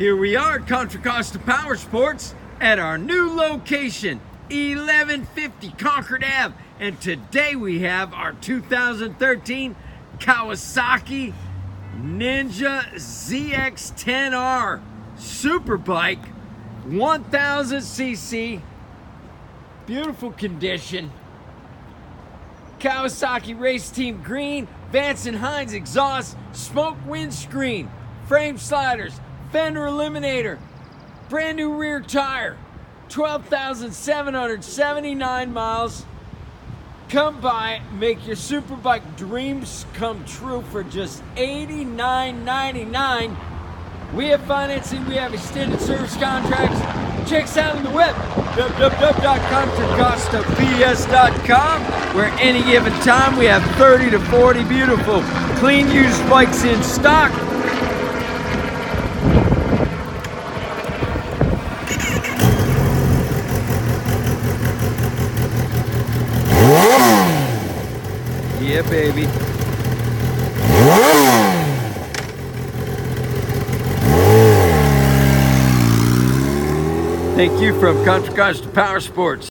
Here we are at Contra Costa Powersports at our new location, 1150 Concord Ave. And today we have our 2013 Kawasaki ZX-10R superbike, 1000cc, beautiful condition. Kawasaki race team green, Vance and Hines exhaust, smoke windscreen, frame sliders, fender eliminator, brand new rear tire, 12,779 miles. Come by, make your superbike dreams come true for just $89.99. We have financing, we have extended service contracts. Check us out on the web, www.contracostaps.com, where any given time we have 30 to 40 beautiful, clean used bikes in stock. Yeah, baby. Thank you from Contra Costa Powersports.